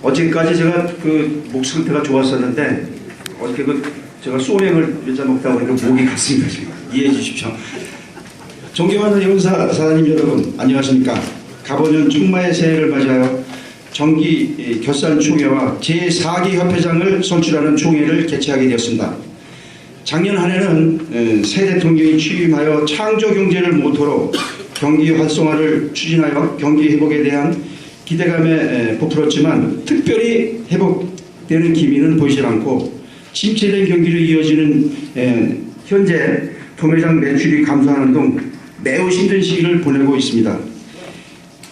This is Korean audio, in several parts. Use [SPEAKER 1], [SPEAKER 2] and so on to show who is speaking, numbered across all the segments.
[SPEAKER 1] 어제까지 제가 목 상태가 좋았었는데 어저께 제가 소맥을 몇 잔 먹다 보니까 목이 갔습니다. 지금 이해해 주십시오. 존경하는 형사 사장님 여러분, 안녕하십니까? 갑오년 충마의 새해를 맞이하여 정기 결산총회와 제4기 협회장을 선출하는 총회를 개최하게 되었습니다. 작년 한 해는 새 대통령이 취임하여 창조경제를 모토로 경기 활성화를 추진하여 경기 회복에 대한 기대감에 부풀었지만 특별히 회복되는 기미는 보이질 않고 침체된 경기로 이어지는 현재 도매장 매출이 감소하는 등 매우 힘든 시기를 보내고 있습니다.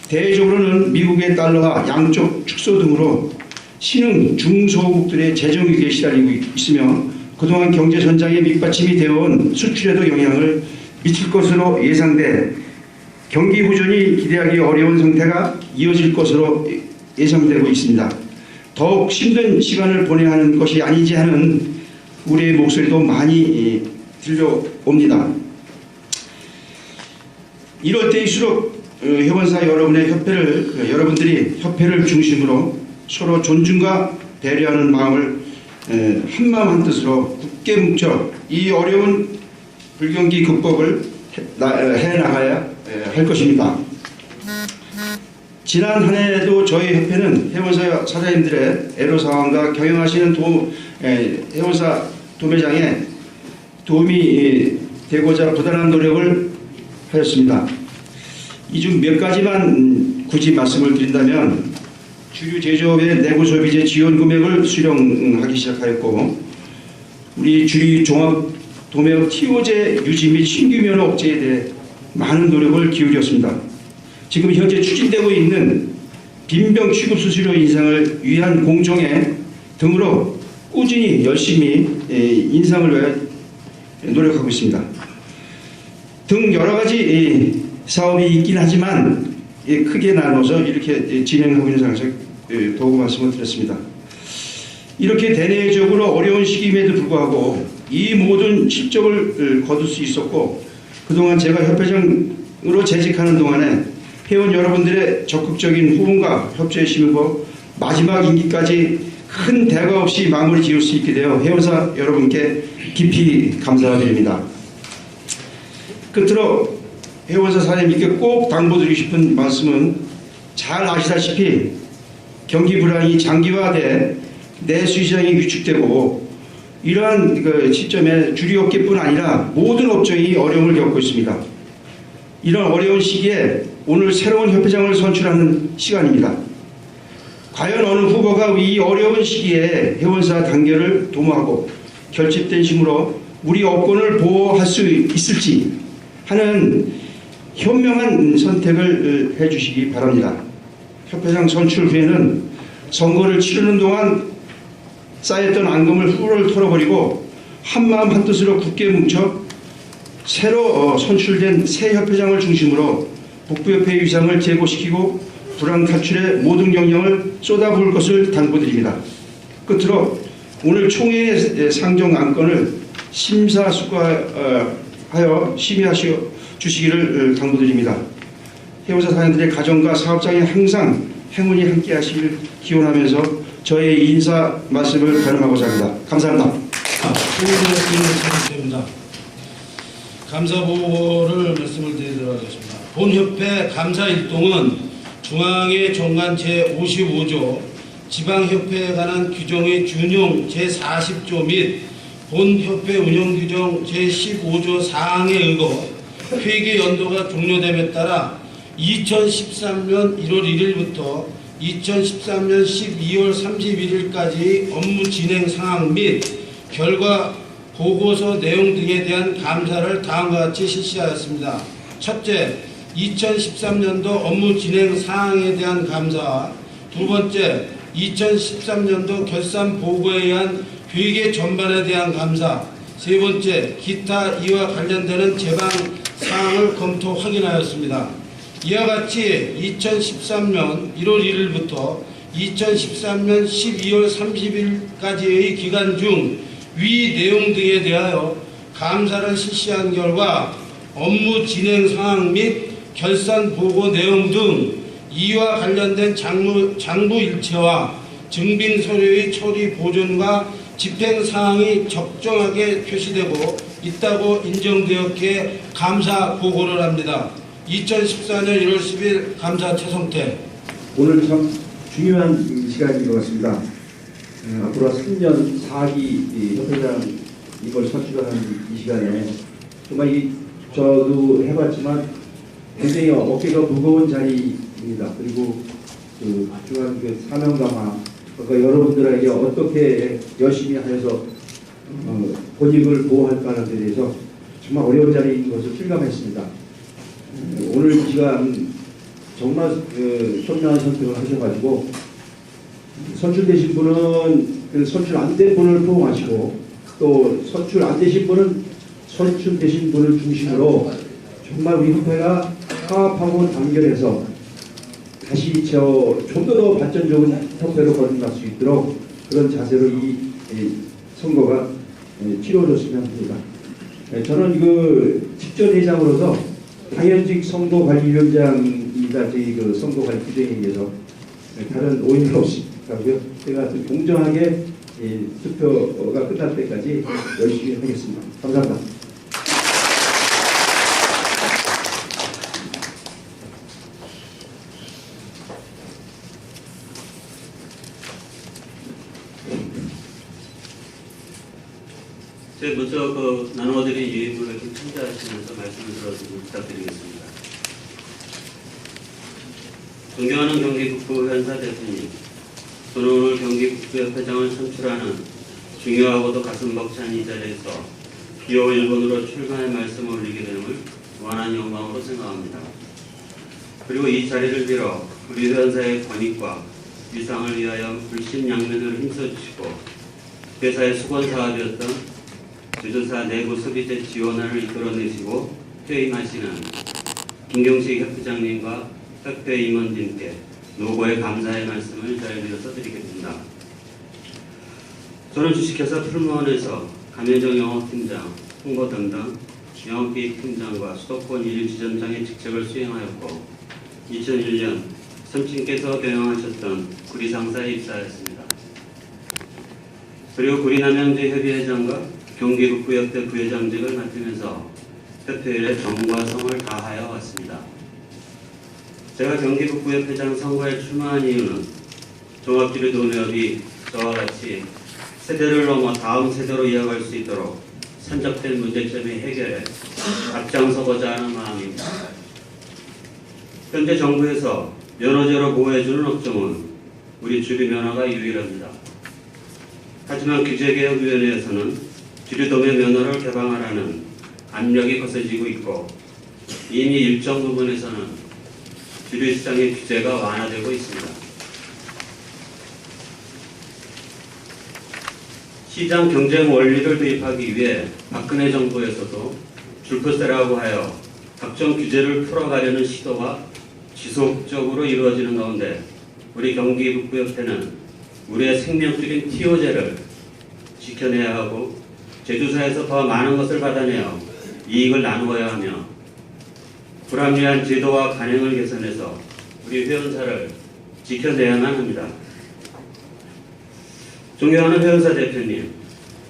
[SPEAKER 1] 대외적으로는 미국의 달러와 양적 축소 등으로 신흥 중소국들의 재정위기에 시달리고 있으며 그동안 경제 전장의 밑받침이 되어온 수출에도 영향을 미칠 것으로 예상돼 경기 호전이 기대하기 어려운 상태가 이어질 것으로 예상되고 있습니다. 더욱 힘든 시간을 보내야 하는 것이 아니지 하는 우리의 목소리도 많이 들려옵니다. 이럴 때일수록 회원사 여러분들이 협회를 중심으로 서로 존중과 배려하는 마음을 한마음 한뜻으로 굳게 뭉쳐 이 어려운 불경기 극복을 해나가야 할 것입니다. 지난 한 해에도 저희 협회는 회원사 사장님들의 애로사항과 경영하시는 회원사 도매장에 도움이 되고자 부단한 노력을 하였습니다. 이 중 몇 가지만 굳이 말씀을 드린다면 주류 제조업의 내부 소비재 지원 금액을 수령하기 시작하였고 우리 주류 종합 도매업 TO제 유지 및 신규 면허 억제에 대해 많은 노력을 기울였습니다. 지금 현재 추진되고 있는 빈병 취급 수수료 인상을 위한 공정회 등으로 꾸준히 열심히 인상을 위해 노력하고 있습니다. 등 여러 가지 사업이 있긴 하지만 크게 나눠서 이렇게 진행하고 있는 상황에서 도구 말씀을 드렸습니다. 이렇게 대내적으로 어려운 시기임에도 불구하고 이 모든 실적을 거둘 수 있었고 그동안 제가 협회장으로 재직하는 동안에 회원 여러분들의 적극적인 후원과 협조에 힘입어 마지막 임기까지 큰 대가 없이 마무리 지을 수 있게 되어 회원사 여러분께 깊이 감사드립니다. 끝으로 회원사 사장님께 꼭 당부드리고 싶은 말씀은 잘 아시다시피 경기 불황이 장기화돼 내수 시장이 위축되고 이러한 시점에 주류업계뿐 아니라 모든 업종이 어려움을 겪고 있습니다. 이런 어려운 시기에 오늘 새로운 협회장을 선출하는 시간입니다. 과연 어느 후보가 이 어려운 시기에 회원사 단결을 도모하고 결집된 힘으로 우리 업권을 보호할 수 있을지 하는 현명한 선택을 해주시기 바랍니다. 협회장 선출 후에는 선거를 치르는 동안 쌓였던 앙금을 훌훌 털어버리고 한마음 한뜻으로 굳게 뭉쳐 새로 선출된 새 협회장을 중심으로 북부협회의 위상을 제고시키고 불황 탈출에 모든 경력을 쏟아부을 것을 당부드립니다. 끝으로 오늘 총회의 상정 안건을 심사숙고하여 심의하시어 주시기를 당부드립니다. 회원사 사장님들의 가정과 사업장에 항상 행운이 함께 하시길 기원하면서 저의 인사 말씀을 가름하고자 합니다. 감사합니다.
[SPEAKER 2] 감사 보고를 말씀을 드리도록 하겠습니다. 본협회 감사일동은 중앙회 정관 제55조 지방협회에 관한 규정의 준용 제40조 및 본협회 운영규정 제15조 사항에 의거 회계 연도가 종료됨에 따라 2013년 1월 1일부터 2013년 12월 31일까지 업무 진행 상황 및 결과 보고서 내용 등에 대한 감사를 다음과 같이 실시하였습니다. 첫째, 2013년도 업무 진행 사항에 대한 감사. 두 번째, 2013년도 결산 보고에 의한 회계 전반에 대한 감사. 세 번째, 기타 이와 관련되는 제방 사항을 검토 확인하였습니다. 이와 같이 2013년 1월 1일부터 2013년 12월 30일까지의 기간 중 위 내용 등에 대하여 감사를 실시한 결과 업무 진행 상황 및 결산 보고 내용 등 이와 관련된 장부 일체와 증빙 서류의 처리 보존과 집행 사항이 적정하게 표시되고 있다고 인정되었기에 감사 보고를 합니다. 2014년 1월 10일 감사 최성태.
[SPEAKER 3] 오늘 참 중요한 시간인 것 같습니다. 앞으로 3년 4기 협회장 이걸 선출하는 이 시간에 정말 저도 해봤지만 굉장히 어깨가 무거운 자리입니다. 그리고 그 중요한 그 사명감화, 그러니까 여러분들에게 어떻게 열심히 하면서 권익을 보호할까 하는 데 대해서 정말 어려운 자리인 것을 실감했습니다. 오늘 이 시간 정말 현명한 선택을 하셔가지고 선출되신 분은 그 선출 안 된 분을 포함하시고 또 선출 안 되신 분은 선출되신 분을 중심으로 정말 우리 협회가 화합하고 단결해서 다시 좀 더 발전 좋은 협회로 거듭날 수 있도록 그런 자세로 이 선거가 치러졌으면 합니다. 저는 그 직전 회장으로서 당연직 선거관리위원장이다 저희 그 선거관리 규정에 의해서 다른 오인은 없이 하고요. 제가 공정하게 투표가 끝날 때까지 열심히 하겠습니다. 감사합니다.
[SPEAKER 4] 제가 먼저 나눠드린 유인물을 참조하시면서 말씀을 들어주고 부탁드리겠습니다. 존경하는 경기북부 현사 대표님, 저는 오늘 경기북부협회장을 선출하는 중요하고도 가슴 벅찬 이 자리에서 기호 1번으로 출마의 말씀을 올리게 됨을 무한한 영광으로 생각합니다. 그리고 이 자리를 빌어 우리 회원사의 권익과 위상을 위하여 불신양면을 힘써주시고 회사의 수건사업이었던 제조사 내부 소비재 지원안을 이끌어내시고 퇴임하시는 김경식 협회장님과 협회 임원님께 노고의 감사의 말씀을 잘 빌어서 드리겠습니다. 저는 주식회사 풀무원에서 감현정 영업팀장, 홍보 담당, 영업기획 팀장과 수도권 1지점장의 직책을 수행하였고 2001년 삼친께서 경영하셨던 구리상사에 입사하였습니다. 그리고 구리남양주 협의회장과 경기북부협회 부회장직을 맡으면서 협회 일에 정과 성을 다하여 왔습니다. 제가 경기북부협회장 선거에 출마한 이유는 종합주류도매업이 저와 같이 세대를 넘어 다음 세대로 이어갈 수 있도록 산적된 문제점의 해결에 앞장서고자 하는 마음입니다. 현재 정부에서 면허제로 보호해주는 업종은 우리 주류면허가 유일합니다. 하지만 규제개혁위원회에서는 주류도매 면허를 개방하라는 압력이 거세지고 있고 이미 일정 부분에서는 주류시장의 규제가 완화되고 있습니다. 시장 경쟁 원리를 도입하기 위해 박근혜 정부에서도 줄프세라고 하여 각종 규제를 풀어가려는 시도가 지속적으로 이루어지는 가운데 우리 경기북부협회는 우리의 생명줄인 TO제를 지켜내야 하고 제조사에서 더 많은 것을 받아내어 이익을 나누어야 하며 불합리한 제도와 관행을 개선해서 우리 회원사를 지켜내야만 합니다. 존경하는 회원사 대표님,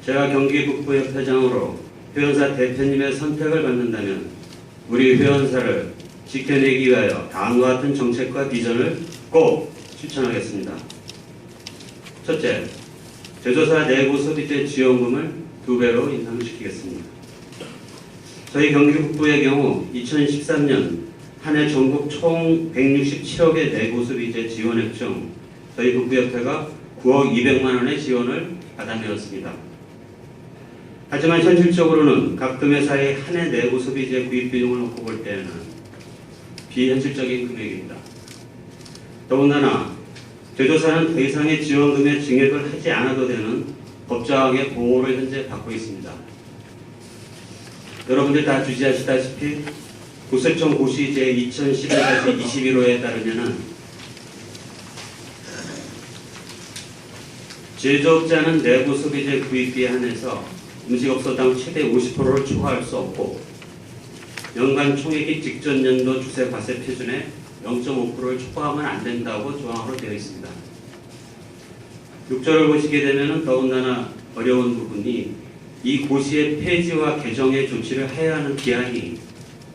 [SPEAKER 4] 제가 경기북부협회장으로 회원사 대표님의 선택을 받는다면 우리 회원사를 지켜내기 위하여 다음과 같은 정책과 비전을 꼭 실천하겠습니다. 첫째, 제조사 내부 소비재 지원금을 2배로 인상시키겠습니다. 저희 경기북부의 경우 2013년 한 해 전국 총 167억의 내부 소비재 지원액 중 저희 북부협회가 9억 200만 원의 지원을 받아내었습니다. 하지만 현실적으로는 각 도매사의 한 해 내부 소비재 구입 비용을 놓고 볼 때에는 비현실적인 금액입니다. 더군다나 제조사는 더 이상의 지원금의 증액을 하지 않아도 되는 법정의 보호를 현재 받고 있습니다. 여러분들 다 주지하시다시피 국세청 고시 제2011-21호에 따르면 제조업자는 내부 소비재 구입비에 한해서 음식업소당 최대 50%를 초과할 수 없고 연간 총액이 직전 연도 주세 과세 표준의 0.5%를 초과하면 안 된다고 조항으로 되어 있습니다. 6절을 보시게 되면 더군다나 어려운 부분이 이 고시의 폐지와 개정의 조치를 해야 하는 기한이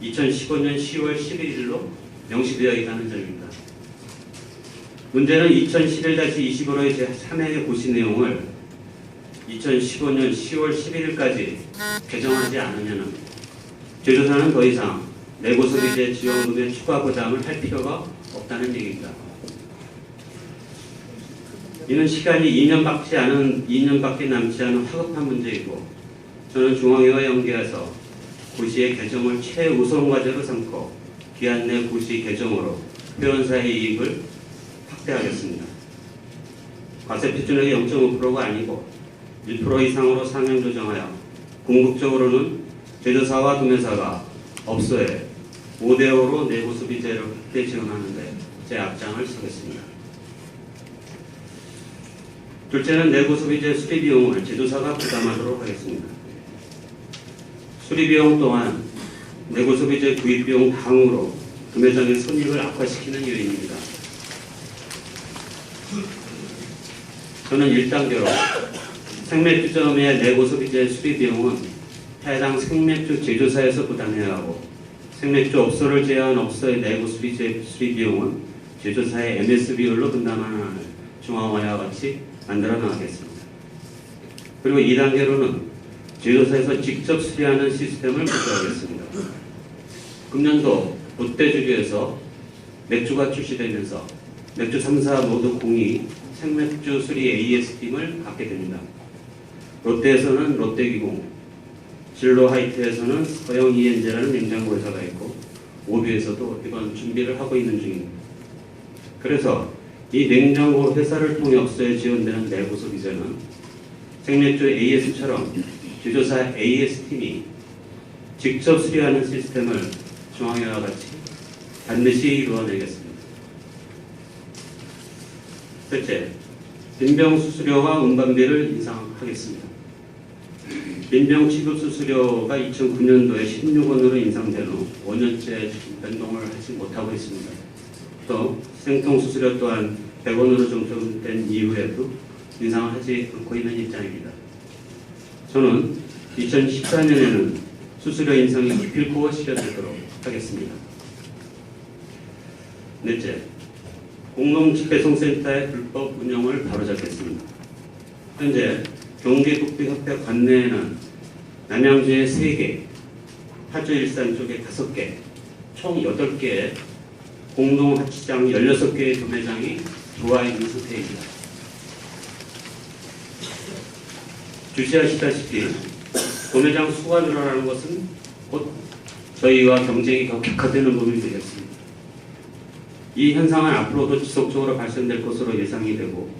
[SPEAKER 4] 2015년 10월 11일로 명시되어 있다는 점입니다. 문제는 2011-20호의 제3회의 고시 내용을 2015년 10월 11일까지 개정하지 않으면 제조사는 더 이상 내고소비재 지원금의 추가 부담을 할 필요가 없다는 얘기입니다. 이는 시간이 2년밖에 남지 않은 화급한 문제이고 저는 중앙회와 연계해서 고시의 개정을 최우선 과제로 삼고 기한 내 고시 개정으로 회원사의 이익을 확대하겠습니다. 과세 표준액이 0.5%가 아니고 1% 이상으로 상향 조정하여 궁극적으로는 제조사와 도매사가 업소에 5대5로 내부 소비재를 확대 지원하는 데 제 앞장을 서겠습니다. 둘째는 내부 소비재 수리 비용을 제조사가 부담하도록 하겠습니다. 수리 비용 또한 내부 소비재 구입 비용 당으로 도매장의 손익을 악화시키는 요인입니다. 저는 1단계로 생맥주점의 내고 소비재 수리 비용은 해당 생맥주 제조사에서 부담해야 하고 생맥주 업소를 제외한 업소의 내고 소비재 수리 비용은 제조사의 MS 비율로 분담하는 안을 중앙화와 같이 만들어 나가겠습니다. 그리고 2단계로는 제조사에서 직접 수리하는 시스템을 구조하겠습니다. 금년도 롯데주류에서 맥주가 출시되면서 맥주 3사 모두 공이 생맥주 수리 AS팀을 갖게 됩니다. 롯데에서는 롯데기공, 진로하이트에서는 서영 ENJ라는 냉장고 회사가 있고 오비에서도 이번 준비를 하고 있는 중입니다. 그래서 이 냉장고 회사를 통해 업소에 지원되는 내부 소비재는 생맥주 AS처럼 제조사 AS팀이 직접 수리하는 시스템을 중앙회와 같이 반드시 이루어내겠습니다. 셋째, 빈병 수수료와 운반비를 인상하겠습니다. 빈병 취급 수수료가 2009년도에 16원으로 인상된 후 5년째 변동을 하지 못하고 있습니다. 또 생통 수수료 또한 100원으로 정정된 이후에도 인상을 하지 않고 있는 입장입니다. 저는 2014년에는 수수료 인상이 기필코 실현되도록 하겠습니다. 넷째, 공동집배송센터의 불법 운영을 바로잡겠습니다. 현재 경기북부협회 관내에는 남양주에 3개, 파주 일산 쪽에 5개, 총 8개의 공동하치장 16개의 도매장이 들어와 있는 상태입니다. 주시하시다시피 도매장 수가 늘어나는 것은 곧 저희와 경쟁이 격화되는 부분이 되겠습니다. 이 현상은 앞으로도 지속적으로 발생될 것으로 예상이 되고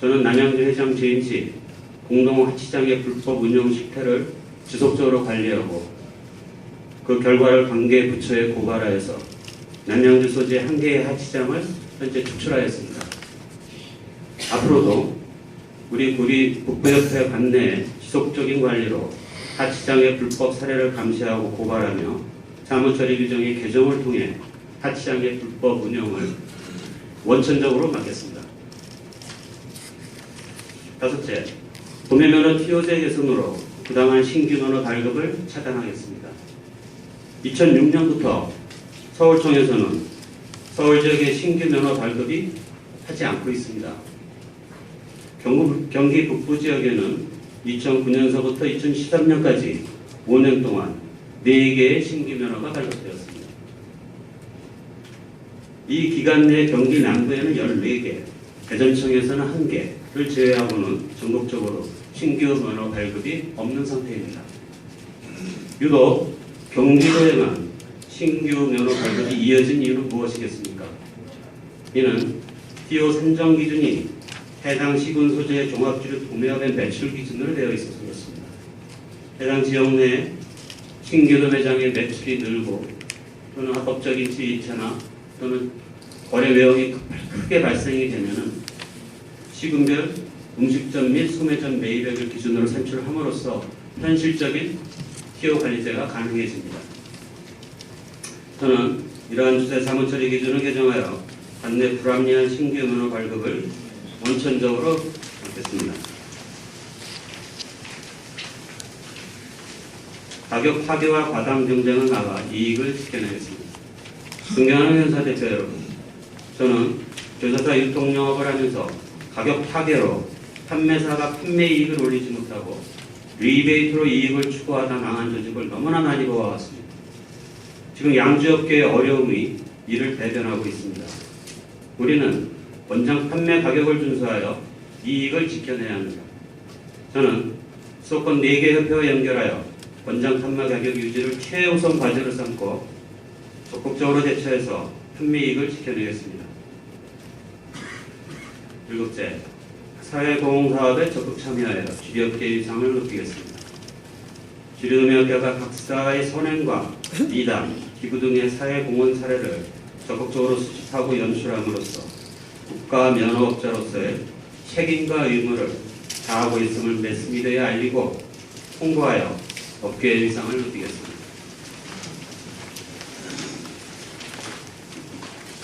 [SPEAKER 4] 저는 남양주 회장 재임 시 공동하치장의 불법 운영 실태를 지속적으로 관리하고 그 결과를 관계 부처에 고발하여서 남양주 소재 1개의 하치장을 현재 축출하였습니다. 앞으로도 우리 북부협회 관내에 지속적인 관리로 하치장의 불법 사례를 감시하고 고발하며 사무처리 규정의 개정을 통해 하치장의 불법 운영을 원천적으로 막겠습니다. 다섯째, 도매면허 TO제 개선으로 부당한 신규 면허 발급을 차단하겠습니다. 2006년부터 서울청에서는 서울 지역의 신규 면허 발급이 하지 않고 있습니다. 경기 북부 지역에는 2009년서부터 2013년까지 5년 동안 4개의 신규 면허가 발급되었습니다. 이 기간 내 경기 남부에는 14개, 대전청에서는 1개를 제외하고는 전국적으로 신규 면허 발급이 없는 상태입니다. 유독 경기도에만 신규 면허 발급이 이어진 이유는 무엇이겠습니까? 이는 TO 산정 기준이 해당 시군 소재의 종합주류 도매업의 매출 기준으로 되어 있어서 그렇습니다. 해당 지역 내 신규 도매장의 매출이 늘고 또는 합법적인 지위차나 또는 거래 외형이 크게 발생이 되면은 시군별 음식점 및 소매점 매입액을 기준으로 산출함으로써 현실적인 TO 관리제가 가능해집니다. 저는 이러한 주제 사무처리 기준을 개정하여 관내 불합리한 신규 면허 발급을 원천적으로 했습니다. 가격 파괴와 과당 경쟁을 막아 이익을 지켜내겠습니다. 존경하는 회원사 대표 여러분, 저는 교사사 유통영업을 하면서 가격 파괴로 판매사가 판매 이익을 올리지 못하고 리베이트로 이익을 추구하다 망한 조직을 너무나 많이 보아왔습니다. 지금 양주업계의 어려움이 이를 대변하고 있습니다. 우리는 원장 판매 가격을 준수하여 이익을 지켜내야 합니다. 저는 수도권 4개 협회와 연결하여 원장 판매 가격 유지를 최우선 과제로 삼고 적극적으로 대처해서 판매이익을 지켜내겠습니다. 7째, 사회공헌사업에 적극 참여하여 주류업계의 위상을 높이겠습니다. 주류도매업계가 각사의 선행과 이담, 기부 등의 사회공헌 사례를 적극적으로 수집하고 연출함으로써 국가 면허업자로서의 책임과 의무를 다하고 있음을 매스미디어에 알리고 홍보하여 업계의 위상을 높이겠습니다.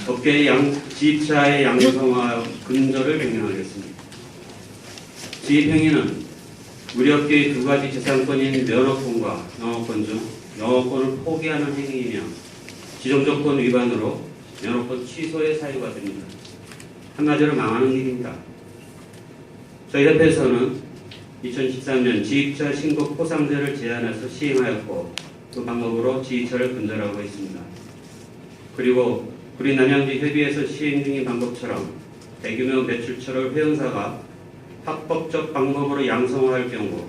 [SPEAKER 4] 업계의 지입차의 양성화 근저를 병행하겠습니다. 지입행위는 우리 업계의 2가지 재산권인 면허권과 영업권 중 영업권을 포기하는 행위이며 지정조건 위반으로 면허권 취소의 사유가 됩니다. 한마디로 망하는 일입니다. 저희 협회에서는 2013년 지입차 신고 포상제를 제안해서 시행하였고 그 방법으로 지입차를 근절하고 있습니다. 그리고 우리 남양주 협의회에서 시행 중인 방법처럼 대규모 매출처를 회원사가 합법적 방법으로 양성화할 경우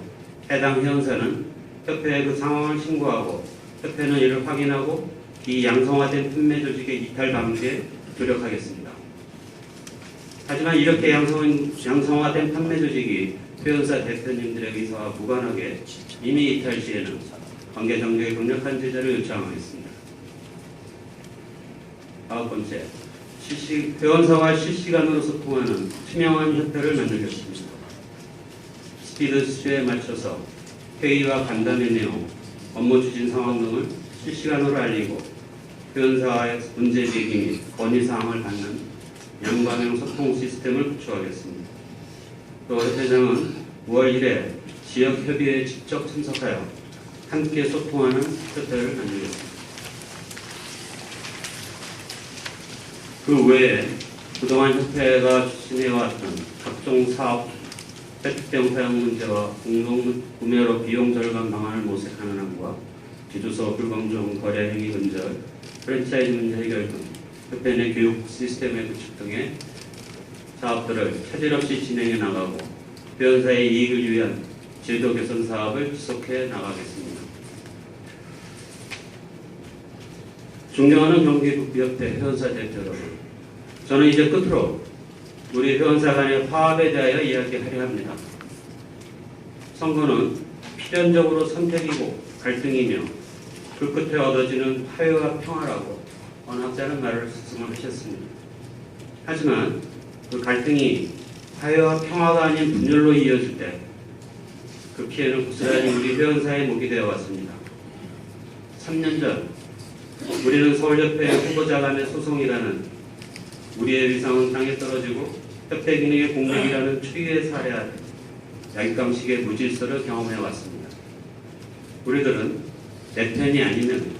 [SPEAKER 4] 해당 회원사는 협회에 그 상황을 신고하고 협회는 이를 확인하고 비양성화된 판매 조직의 이탈 방지에 노력하겠습니다. 하지만 이렇게 양성화된 판매 조직이 회원사 대표님들의 의사와 무관하게 이미 이탈 시에는 관계 당국의 강력한 제재를 요청하겠습니다. 9번째, 회원사와 실시간으로 소통하는 투명한 협회를 만들겠습니다. 스피드 수준에 맞춰서 회의와 간담회 내용, 업무 추진 상황 등을 실시간으로 알리고 회원사와의 문제 제기 및 건의사항을 받는 양방향 소통 시스템을 구축하겠습니다. 또 협회장은 5월 1일 지역협의회에 직접 참석하여 함께 소통하는 협회를 만들겠습니다. 그 외에 그동안 협회가 추진해왔던 각종 사업, 혜택형 사용 문제와 공동 구매로 비용 절감 방안을 모색하는 안과 기조서 불공정 거래 행위 근절, 프랜차이즈 문제 해결 등 협회 내 교육 시스템의 구축 등의 사업들을 차질 없이 진행해 나가고 회원사의 이익을 위한 제도 개선 사업을 지속해 나가겠습니다. 존경하는 경기북부협회 회원사 대표 여러분, 저는 이제 끝으로 우리 회원사 간의 화합에 대하여 이야기하려 합니다. 선거는 필연적으로 선택이고 갈등이며 그 끝에 얻어지는 화해와 평화라고 어느 학자는 말씀을 하셨습니다. 하지만 그 갈등이 화해와 평화가 아닌 분열로 이어질 때 그 피해는 고스란히 우리 회원사에 목이 되어 왔습니다. 3년 전 우리는 서울협회 후보자 간의 소송이라는 우리의 위상은 땅에 떨어지고 협회 기능의 공백이라는 추위의 사례 아래 약강식의 무질서를 경험해 왔습니다. 우리들은 내 편이 아니면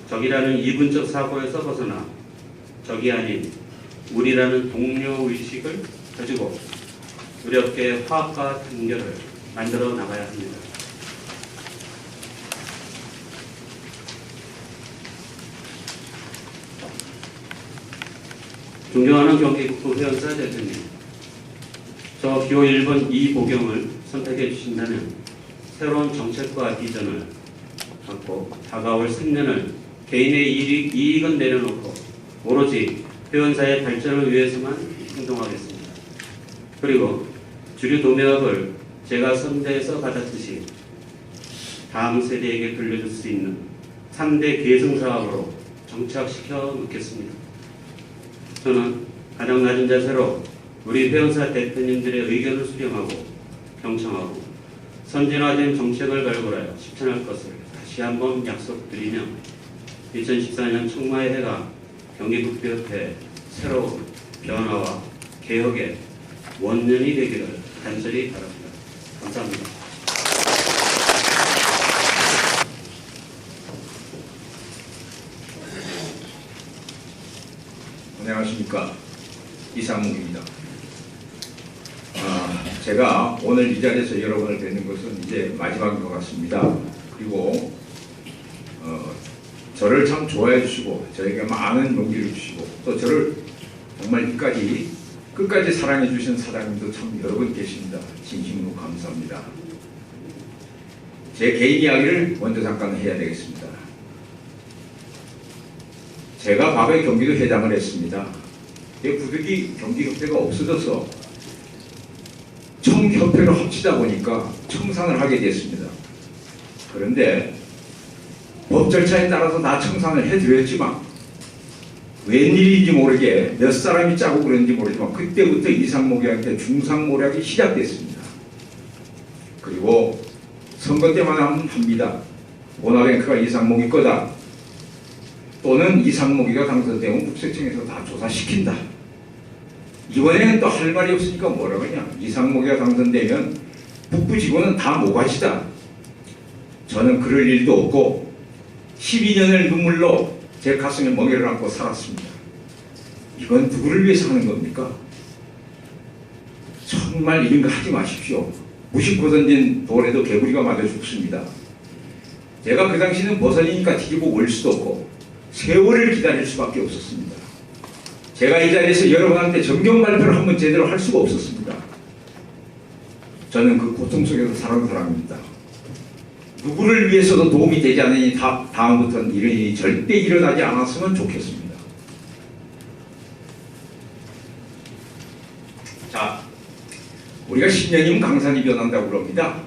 [SPEAKER 4] 적이라는 이분적 사고에서 벗어나 적이 아닌 우리라는 동료 의식을 가지고 우리 업계의 화합과 단결을 만들어 나가야 합니다. 존경하는 경기북부 회원사 대표님, 저 기호 1번 이보경을 선택해 주신다면 새로운 정책과 비전을 갖고 다가올 3년을 개인의 이익은 내려놓고 오로지 회원사의 발전을 위해서만 행동하겠습니다. 그리고 주류 도매업을 제가 선대해서 받았듯이 다음 세대에게 돌려줄 수 있는 3대 계승사업으로 정착시켜 놓겠습니다. 저는 가장 낮은 자세로 우리 회원사 대표님들의 의견을 수렴하고 경청하고 선진화된 정책을 발굴하여 실천할 것을 다시 한번 약속드리며 2014년 청마의 해가 경기북부협회 새로운 변화와 개혁의 원년이 되기를 간절히 바랍니다. 감사합니다.
[SPEAKER 5] 안녕하십니까, 이상묵입니다. 제가 오늘 이 자리에서 여러분을 뵙는 것은 이제 마지막인 것 같습니다. 그리고 저를 참 좋아해 주시고 저에게 많은 용기를 주시고 또 저를 정말 끝까지 사랑해 주신 사장님도 참 여러 분 계십니다. 진심으로 감사합니다. 제 개인 이야기를 먼저 잠깐 해야 되겠습니다. 제가 과거에 경기도 회장을 했습니다. 부득이 경기협회가 없어져서 청협회로 합치다 보니까 청산을 하게 됐습니다. 그런데 법 절차에 따라서 다 청산을 해드렸지만 웬일인지 모르게 몇 사람이 짜고 그런지 모르지만 그때부터 이상목약한테 중상모략이 시작됐습니다. 그리고 선거 때만 하면 합니다. 모나뱅크가 이상목이 거다. 또는 이상목이가 당선되면 국세청에서 다 조사시킨다. 이번에는 또 할 말이 없으니까 뭐라고 하냐. 이상목이가 당선되면 북부 지구는 다 모가시다. 저는 그럴 일도 없고 12년을 눈물로 제 가슴에 멍에를 안고 살았습니다. 이건 누구를 위해서 하는 겁니까? 정말 이런 거 하지 마십시오. 무심코 던진 돌에도 개구리가 맞아 죽습니다. 제가 그 당시는 버선이니까 뒤집어 올 수도 없고 세월을 기다릴 수밖에 없었습니다. 제가 이 자리에서 여러분한테 정경 발표를 한번 제대로 할 수가 없었습니다. 저는 그 고통 속에서 살아온 사람입니다. 누구를 위해서도 도움이 되지 않으니 다음부터는 이런 일이 절대 일어나지 않았으면 좋겠습니다. 자, 우리가 10년이면 강산이 변한다고 그럽니다.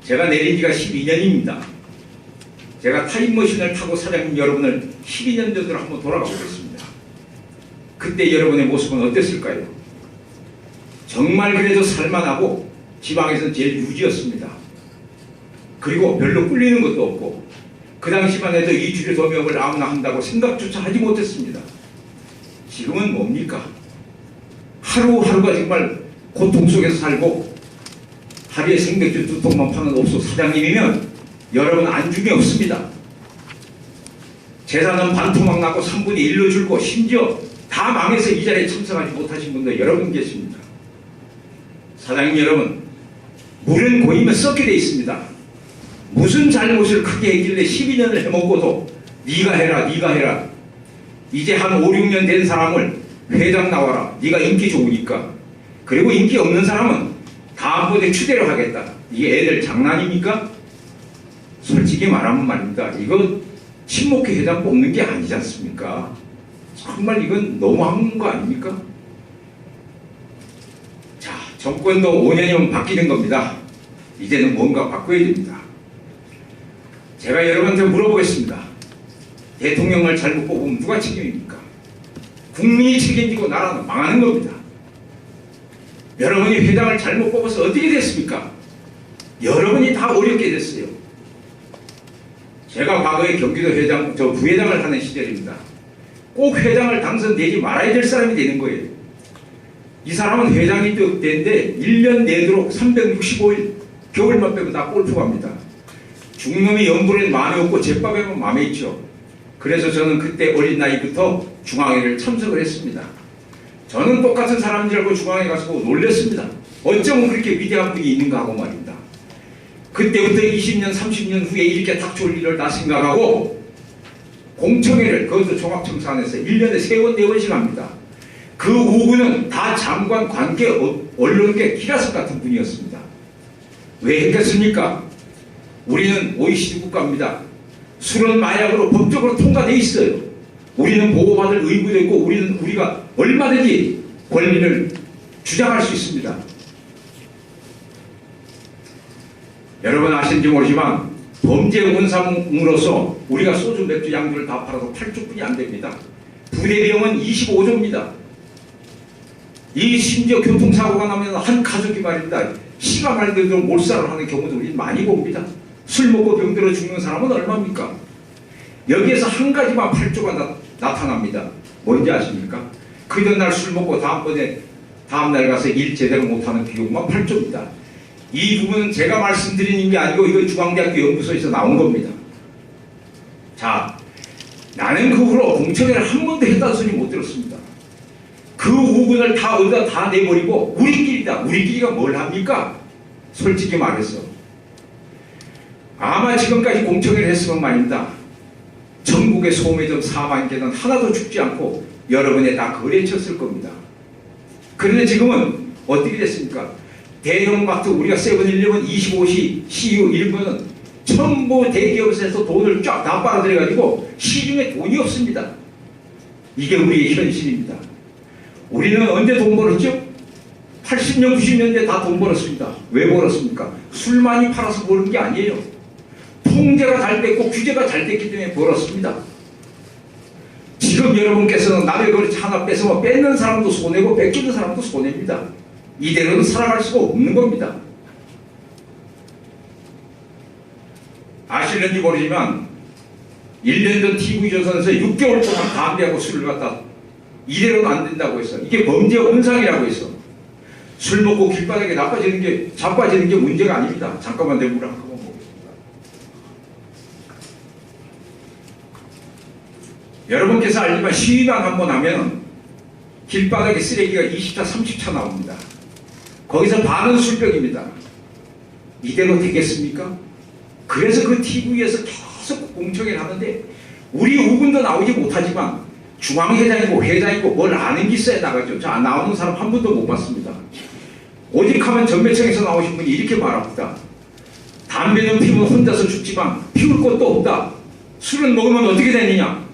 [SPEAKER 5] 제가 내린 지가 12년입니다. 제가 타임머신을 타고 사장님 여러분을 12년 전으로 한번 돌아가 보겠습니다. 그때 여러분의 모습은 어땠을까요? 정말 그래도 살만하고 지방에서 제일 유지였습니다. 그리고 별로 꿀리는 것도 없고 그 당시만 해도 이주류 도명을 아무나 한다고 생각조차 하지 못했습니다. 지금은 뭡니까? 하루하루가 정말 고통 속에서 살고 하루에 생맥주 2통만 파는 옥수 사장님이면 여러분 안중에 없습니다. 재산은 반토막 나고 3분의 1로 줄고 심지어 다 망해서 이 자리에 참석하지 못하신 분도 여러분 계십니다. 사장님 여러분, 물은 고이면 썩게 돼 있습니다. 무슨 잘못을 크게 했길래 12년을 해먹고도 네가 해라 이제 한 5, 6년 된 사람을 회장 나와라, 네가 인기 좋으니까. 그리고 인기 없는 사람은 다음번에 추대로 하겠다. 이게 애들 장난입니까? 솔직히 말하면 말입니다. 이거 친목회 회장 뽑는 게 아니지 않습니까? 정말 이건 너무한 거 아닙니까? 자, 정권도 5년이면 바뀌는 겁니다. 이제는 뭔가 바꿔야 됩니다. 제가 여러분한테 물어보겠습니다. 대통령을 잘못 뽑으면 누가 책임입니까? 국민이 책임지고 나라는 망하는 겁니다. 여러분이 회장을 잘못 뽑아서 어떻게 됐습니까? 여러분이 다 어렵게 됐어요. 제가 과거에 경기도 회장, 부회장을 하는 시절입니다. 꼭 회장을 당선되지 말아야 될 사람이 되는 거예요. 이 사람은 회장이 되는데 1년 내도록 365일 겨울만 빼고 다 골프 갑니다. 중놈이 연불엔 마음에 없고 제밥에만 마음에 있죠. 그래서 저는 그때 어린 나이부터 중앙회를 참석을 했습니다. 저는 똑같은 사람인 줄 알고 중앙회 가서 놀랐습니다. 어쩌면 그렇게 위대한 분이 있는가 하고 말입니다. 그때부터 20년, 30년 후에 이렇게 닥쳐올 일을 다 생각하고 공청회를, 그것도 종합청산에서 1년에 3번, 4번씩 합니다. 그 5분은 다 장관, 관계, 언론계, 기라석 같은 분이었습니다. 왜 했겠습니까? 우리는 OECD 국가입니다. 술은 마약으로 법적으로 통과되어 있어요. 우리는 보호받을 의무도 있고 우리가 얼마든지 권리를 주장할 수 있습니다. 여러분 아시는지 모르지만 범죄 원상으로서 우리가 소주, 맥주, 양주를 다 팔아서 8조뿐이 안 됩니다. 부대 비용은 25조입니다. 이 심지어 교통사고가 나면 한 가족이 말입니다. 시가 말대로 몰살을 하는 경우도 우리 많이 봅니다. 술 먹고 병들어 죽는 사람은 얼마입니까? 여기에서 한 가지만 8조가 나타납니다. 뭔지 아십니까? 그 전날 술 먹고 다음번에 다음날 가서 일 제대로 못하는 비용만 8조입니다. 이 부분은 제가 말씀드리는 게 아니고 이거 중앙대학교 연구소에서 나온 겁니다. 자, 나는 그 후로 공청회를 한 번도 했다는 소리 못 들었습니다. 그 부분을 다 어디다 다 내버리고 우리끼리다. 우리끼리가 뭘 합니까? 솔직히 말해서. 아마 지금까지 공청회를 했으면 말입니다. 전국의 소매점 4만 개는 하나도 죽지 않고 여러분에 다 거래쳤을 겁니다. 그런데 지금은 어떻게 됐습니까? 대형마트 우리가 세븐일레븐 25시 CU 일부는 전부 대기업에서 돈을 쫙 다 빨아들여가지고 시중에 돈이 없습니다. 이게 우리의 현실입니다. 우리는 언제 돈 벌었죠? 80년, 90년대 다 돈 벌었습니다. 왜 벌었습니까? 술 많이 팔아서 버는 게 아니에요. 통제가 잘 됐고 규제가 잘 됐기 때문에 벌었습니다. 지금 여러분께서는 남의 걸 하나 뺏으면 뺏는 사람도 손해고 뺏기는 사람도 손해입니다. 이대로는 살아갈 수가 없는 겁니다. 아실는지 모르지만 1년 전 TV조선에서 6개월 동안 담배하고 술을 갖다 이대로는 안 된다고 했어. 이게 범죄 온상이라고 했어. 술 먹고 길바닥에 자빠지는 게 문제가 아닙니다. 잠깐만 내 물을 한번 보겠습니다. 여러분께서 알지만 시위만 한번 하면 길바닥에 쓰레기가 20차, 30차 나옵니다. 거기서 반은 술병입니다. 이대로 되겠습니까? 그래서 그 TV에서 계속 공청회를 하는데 우리 우군도 나오지 못하지만 중앙회장이고 회장이고 뭘 아는 게 있어야 나가죠. 저 나오는 사람 한 분도 못 봤습니다. 오직 하면 전매청에서 나오신 분이 이렇게 말합니다. 담배는 피우면 혼자서 죽지만 피울 것도 없다. 술은 먹으면 어떻게 되느냐.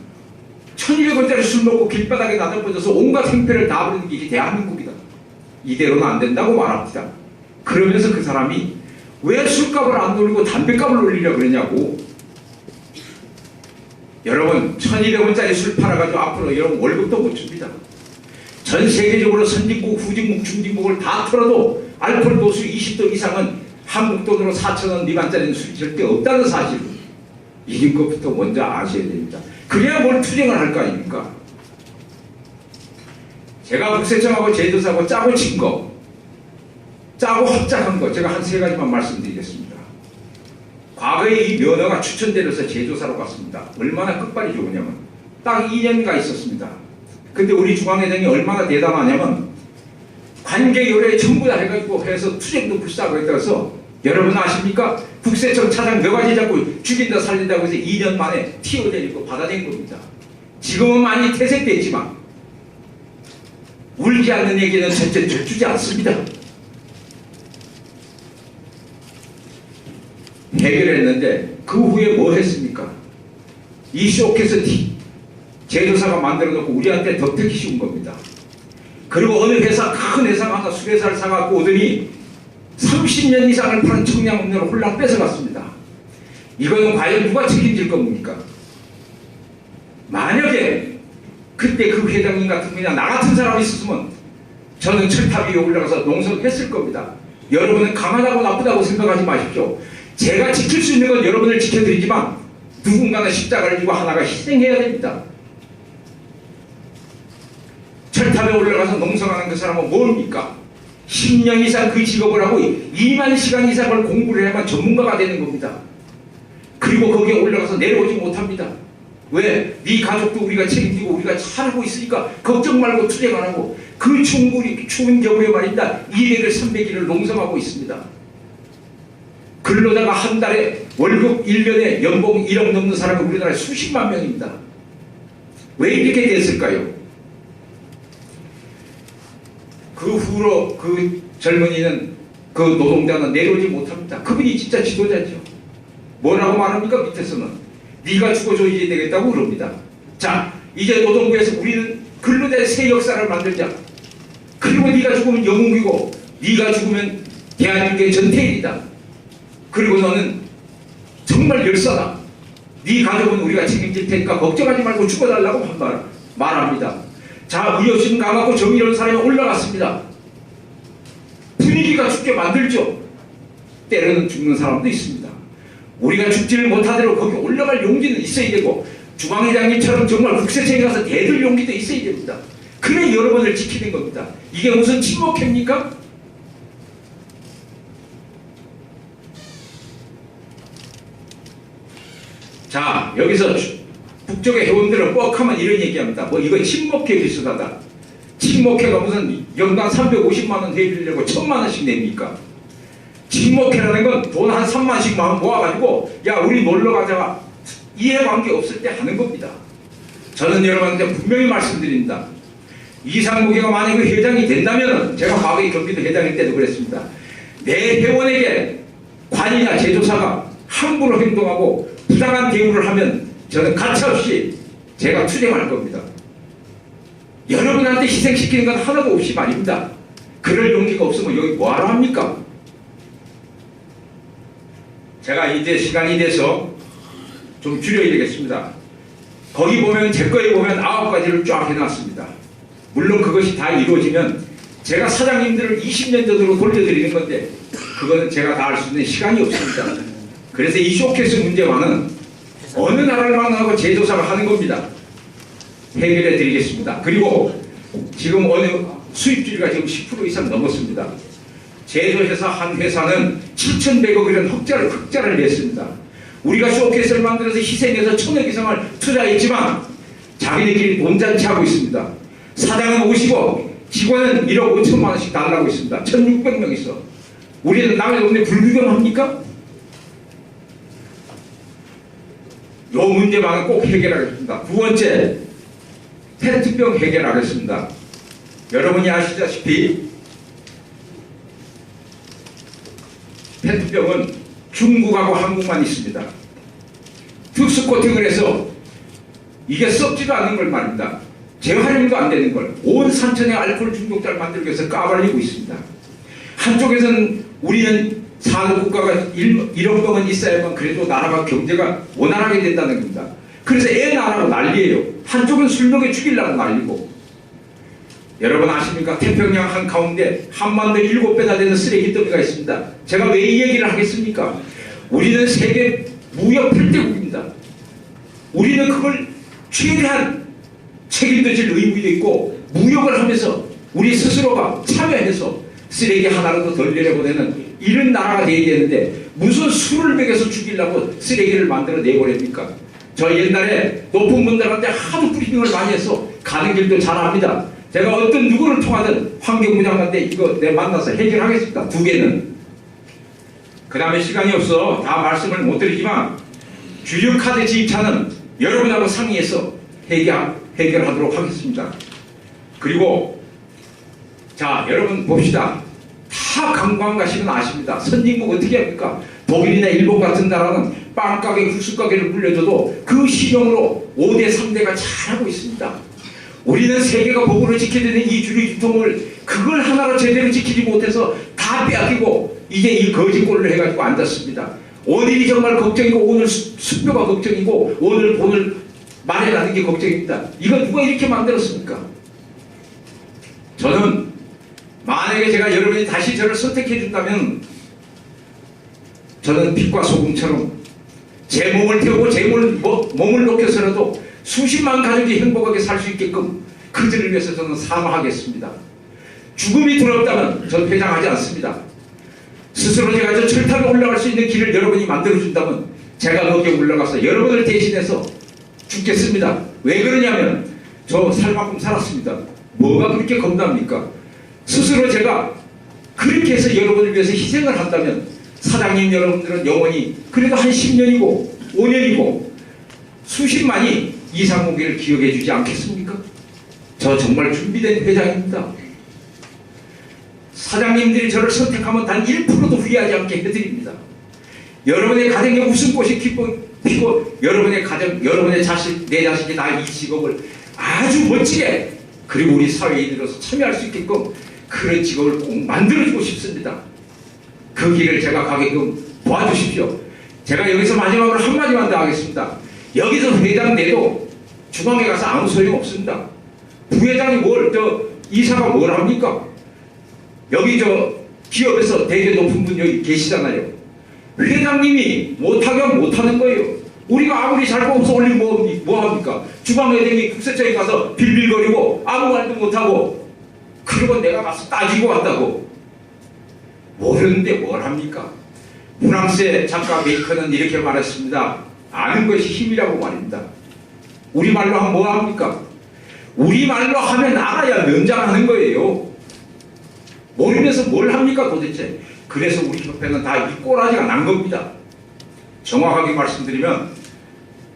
[SPEAKER 5] 1200원짜리 술 먹고 길바닥에 나눠버려서 온갖 행패를 다 부리는 게 이게 대한민국이다. 이대로는 안 된다고 말합니다. 그러면서 그 사람이 왜 술값을 안 올리고 담배값을 올리려고 그러냐고. 여러분 1200원짜리 술 팔아가지고 앞으로 여러분 월급도 못 줍니다. 전 세계적으로 선진국, 후진국, 중진국을 다 털어도 알코올 도수 20도 이상은 한국 돈으로 4,000원 미만짜리는 술이 절대 없다는 사실. 이긴 것부터 먼저 아셔야 됩니다. 그래야 뭘 투쟁을 할 거 아닙니까? 제가 국세청하고 제조사하고 짜고 친 거, 짜고 합작한 거 제가 한 3가지만 말씀드리겠습니다. 과거에 이 면허가 추천되어서 제조사로 갔습니다. 얼마나 끝발이 좋으냐면 딱 2년가 있었습니다. 근데 우리 중앙회장이 얼마나 대단하냐면 관계 요래 전부 다 해가지고 해서 투쟁도 불사하고 있다서 여러분 아십니까? 국세청 차장 몇 가지 잡고 죽인다 살린다고 해서 2년 만에 튀어내리고 받아낸 겁니다. 지금은 많이 퇴색됐지만 울지 않는 얘기는 절대 들추지 않습니다. 해결했는데 그 후에 뭐 했습니까? 이 쇼케이스 제조사가 만들어 놓고 우리한테 덕택이 씌운 겁니다. 그리고 어느 회사, 큰 회사가 하나 수회사를 사갖고 오더니 30년 이상을 파는 청량음료를 홀랑 뺏어갔습니다. 이거는 과연 누가 책임질 겁니까? 만약에 그때 그 회장님 같은 분이나 나 같은 사람이 있었으면 저는 철탑 위에 올라가서 농성했을 겁니다. 여러분은 강하다고 나쁘다고 생각하지 마십시오. 제가 지킬 수 있는 건 여러분을 지켜드리지만 누군가는 십자가를 지고 하나가 희생해야 됩니다. 철탑에 올라가서 농성하는 그 사람은 뭡니까? 10년 이상 그 직업을 하고 2만 시간 이상을 공부를 해야만 전문가가 되는 겁니다. 그리고 거기에 올라가서 내려오지 못합니다. 왜? 네 가족도 우리가 책임지고 우리가 잘하고 있으니까 걱정 말고 투쟁 안 하고 그 추운 겨울에 말입니다. 200일 300일을 농성하고 있습니다. 근로자가 한 달에 월급 1년에 연봉 1억 넘는 사람이 우리나라에 수십만 명입니다. 왜 이렇게 됐을까요? 그 후로 그 젊은이는 그 노동자는 내려오지 못합니다. 그분이 진짜 지도자죠. 뭐라고 말합니까? 밑에서는 네가 죽어줘야 되겠다고 그럽니다. 자, 이제 노동부에서 우리는 근로자의 새 역사를 만들자. 그리고 네가 죽으면 영웅이고 네가 죽으면 대한민국의 전태일이다. 그리고 너는 정말 열사다. 네 가족은 우리가 책임질 테니까 걱정하지 말고 죽어달라고 말합니다. 자, 의협심 가갖고 정의로운 사람이 올라갔습니다. 분위기가 죽게 만들죠. 때로는 죽는 사람도 있습니다. 우리가 죽지를 못하도록 거기 올라갈 용기는 있어야 되고 중앙회장님처럼 정말 국세청에 가서 대들 용기도 있어야 됩니다. 그래 여러분을 지키는 겁니다. 이게 무슨 친목회입니까? 자, 여기서 북쪽의 회원들은 뻑하면 이런 얘기합니다. 뭐 이거 친목회 비슷하다. 친목회가 무슨 연간 350만 원 회비를 내고 1000만 원씩 냅니까? 친목회라는 건 돈 한 3만씩 모아가지고 야 우리 놀러 가자 이해관계 없을 때 하는 겁니다. 저는 여러분한테 분명히 말씀드립니다. 이상무개가 만약에 회장이 된다면 제가 과거에 경기도 회장일 때도 그랬습니다. 내 회원에게 관이나 제조사가 함부로 행동하고 부당한 대우를 하면 저는 가차없이 제가 투쟁할 겁니다. 여러분한테 희생시키는 건 하나도 없이 말입니다. 그럴 용기가 없으면 여기 뭐하러 합니까? 제가 이제 시간이 돼서 좀 줄여야 되겠습니다. 거기 보면 제 거에 보면 9가지를 쫙 해놨습니다. 물론 그것이 다 이루어지면 제가 사장님들을 20년 전으로 돌려드리는 건데 그거는 제가 다 할 수 있는 시간이 없습니다. 그래서 이 쇼케이스 문제와는 어느 나라를 만나고 제조사가 하는 겁니다. 해결해 드리겠습니다. 그리고 지금 어느 수입주의가 지금 10% 이상 넘었습니다. 제조회사 한 회사는 7,100억이라는 흑자를 냈습니다. 우리가 쇼케이스를 만들어서 희생해서 1,000억 이상을 투자했지만 자기네끼리 돈잔치 하고 있습니다. 사장은 50억, 직원은 1억 5천만 원씩 달라고 있습니다. 1,600명 있어. 우리는 남의 돈에 불구경합니까? 요 문제만은 꼭 해결하겠습니다. 두 번째, 페트병 해결하겠습니다. 여러분이 아시다시피 페트병은 중국하고 한국만 있습니다. 특수 코팅을 해서 이게 썩지도 않는 걸 말입니다. 재활용도 안 되는 걸 온 산천의 알코올 중독자를 만들기 위해서 까발리고 있습니다. 한쪽에서는 우리는 산업국가가 1억 병은 있어야만 그래도 나라가 경제가 원활하게 된다는 겁니다. 그래서 애 나라고 난리예요. 한쪽은 술 먹여 죽이려고 난리고. 여러분 아십니까? 태평양 한가운데 한반도 7배나 되는 쓰레기 더미가 있습니다. 제가 왜 이 얘기를 하겠습니까? 우리는 세계 무역 8대국입니다. 우리는 그걸 최대한 책임도 질 의무도 있고 무역을 하면서 우리 스스로가 참여해서 쓰레기 하나라도 덜 내려보내는 이런 나라가 되어야되는데 무슨 술을 먹여서 죽이려고 쓰레기를 만들어 내버립니까? 저 옛날에 높은 분들한테 하도 브리핑을 많이 해서 가는 길도 잘 압니다. 제가 어떤 누구를 통하든 환경부 장관한테 이거 내 만나서 해결하겠습니다. 2개는. 그 다음에 시간이 없어 다 말씀을 못 드리지만 주유 카드 지입차는 여러분하고 상의해서 해결하도록 하겠습니다. 그리고 자 여러분 봅시다. 다 관광 가시면 아십니다. 선진국 어떻게 합니까? 독일이나 일본 같은 나라는 빵가게, 국수가게를 물려줘도 그 시정으로 5대 3대가 잘하고 있습니다. 우리는 세계가 보고를 지켜야 되는 이 주류 유통을 그걸 하나로 제대로 지키지 못해서 다 빼앗기고 이제 이 거짓골을 해가지고 앉았습니다. 오늘이 정말 걱정이고 오늘 수표가 걱정이고 오늘 돈을 마련하는 게 걱정입니다. 이거 누가 이렇게 만들었습니까? 저는 만약에 제가 여러분이 다시 저를 선택해 준다면 저는 빛과 소금처럼 제 몸을 태우고 제 몸을 녹여서라도 수십만 가족이 행복하게 살 수 있게끔 그들을 위해서 저는 사망하겠습니다. 죽음이 두렵다면 저는 회장하지 않습니다. 스스로 제가 저 철탑에 올라갈 수 있는 길을 여러분이 만들어준다면 제가 거기에 올라가서 여러분을 대신해서 죽겠습니다. 왜 그러냐면 저 살 만큼 살았습니다. 뭐가 그렇게 겁납니까? 스스로 제가 그렇게 해서 여러분을 위해서 희생을 한다면 사장님 여러분들은 영원히 그래도 한 10년이고 5년이고 수십만이 이상무개를 기억해 주지 않겠습니까? 저 정말 준비된 회장입니다. 사장님들이 저를 선택하면 단 1%도 후회하지 않게 해드립니다. 여러분의 가정에 웃음꽃이 피고 여러분의 가정, 여러분의 자식, 내 자식이 다 이 직업을 아주 멋지게 그리고 우리 사회에 들어서 참여할 수 있게끔 그런 직업을 꼭 만들어주고 싶습니다. 그 길을 제가 가게끔 도와주십시오. 제가 여기서 마지막으로 한마디만 더 하겠습니다. 여기서 회장 내도 중앙에 가서 아무 소용 없습니다. 부회장이 이사가 뭘 합니까? 여기 기업에서 되게 높은 분 여기 계시잖아요. 회장님이 못하게 하면 못하는 거예요. 우리가 아무리 잘 뽑아서 올리면 뭐 합니까? 중앙회장이 국세청에 가서 빌빌거리고 아무 말도 못하고 그리고 내가 가서 따지고 왔다고. 모르는데 뭘 합니까? 문항세 작가 베이컨은 이렇게 말했습니다. 아는 것이 힘이라고 말입니다. 우리말로 하면 뭐 합니까? 우리말로 하면 알아야 명장하는 거예요. 모르면서 뭘 합니까 도대체? 그래서 우리 협회는 다 이 꼬라지가 난 겁니다. 정확하게 말씀드리면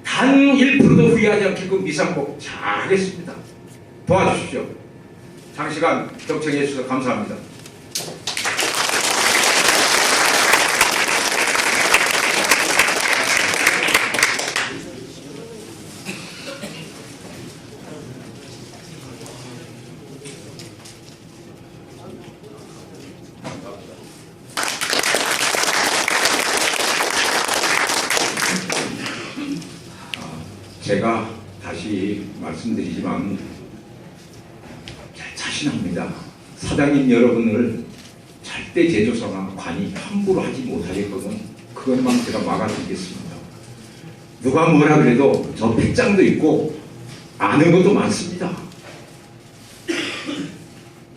[SPEAKER 5] 단 1%도 후회하지 않게끔 미상복 잘하겠습니다. 도와주십시오. 장시간 경청해 주셔서 감사합니다. 제가 다시 말씀드리지만 자신합니다. 사장님 여러분을 절대 제조사나 관이 함부로 하지 못하게끔은 그것만 제가 막아드리겠습니다. 누가 뭐라 그래도 저 백장도 있고 아는 것도 많습니다.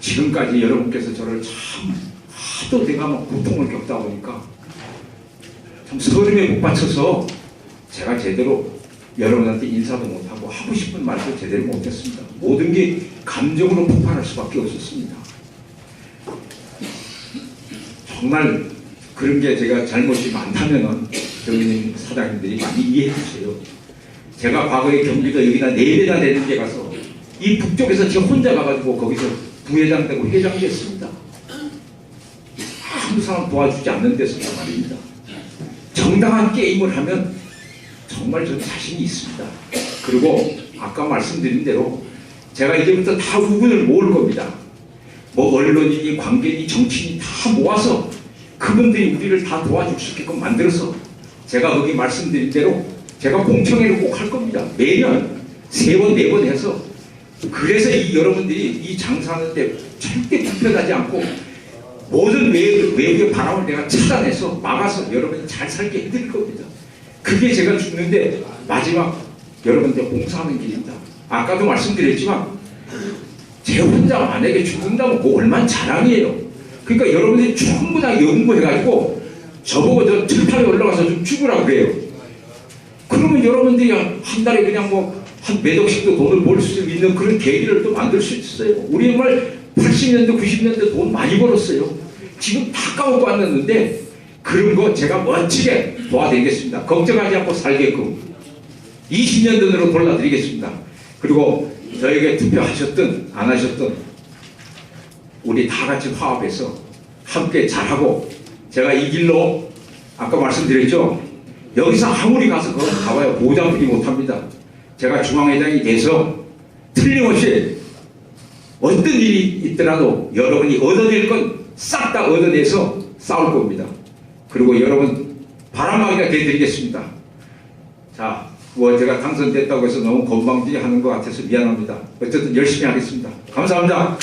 [SPEAKER 5] 지금까지 여러분께서 저를 참 하도 내가 막 고통을 겪다 보니까 참 서름에 못 받쳐서 제가 제대로 여러분한테 인사도 못하고 하고 싶은 말도 제대로 못했습니다. 모든 게 감정으로 폭발할 수밖에 없었습니다. 정말 그런 게 제가 잘못이 많다면은 경기님 사장님들이 많이 이해해 주세요. 제가 과거에 경기도 여기다 4배나 되는 데 가서 이 북쪽에서 저 혼자 가가지고 거기서 부회장 되고 회장 됐습니다. 아무 사람 도와주지 않는 데서 말입니다. 정당한 게임을 하면 정말 저는 자신이 있습니다. 그리고 아까 말씀드린 대로 제가 이제부터 다 우군을 모을 겁니다. 뭐 언론이니 관계니 정치인이 다 모아서 그분들이 우리를 다 도와줄 수 있게끔 만들어서 제가 거기 말씀드린 대로 제가 공청회를 꼭 할 겁니다. 매년 3번, 4번 해서 그래서 이 여러분들이 이 장사하는 데 절대 불편하지 않고 모든 외부의 바람을 내가 차단해서 막아서 여러분이 잘 살게 해드릴 겁니다. 그게 제가 죽는데 마지막 여러분들 봉사하는 길입니다. 아까도 말씀드렸지만 제 혼자 만약에 죽는다면 그거 얼마나 자랑이에요. 그러니까 여러분들이 전부 다 연구해가지고 저보고 저 들판에 올라가서 좀 죽으라고 그래요. 그러면 여러분들이 한 달에 그냥 뭐 한 몇 억씩도 돈을 벌 수 있는 그런 계기를 또 만들 수 있어요. 우리 정말 80년대 90년대 돈 많이 벌었어요. 지금 다 까먹고 왔는데 그런 거 제가 멋지게 도와드리겠습니다. 걱정하지 않고 살게끔 20년 전으로 돌려드리겠습니다. 그리고 저에게 투표하셨든 안 하셨든 우리 다 같이 화합해서 함께 잘하고 제가 이 길로 아까 말씀드렸죠. 여기서 아무리 가서 그거 가봐야 보장드리 못합니다. 제가 중앙회장이 돼서 틀림없이 어떤 일이 있더라도 여러분이 얻어낼 건 싹 다 얻어내서 싸울 겁니다. 그리고 여러분 바람막이가 되어드리겠습니다. 자, 뭐 제가 당선됐다고 해서 너무 건방지게 하는 것 같아서 미안합니다. 어쨌든 열심히 하겠습니다. 감사합니다.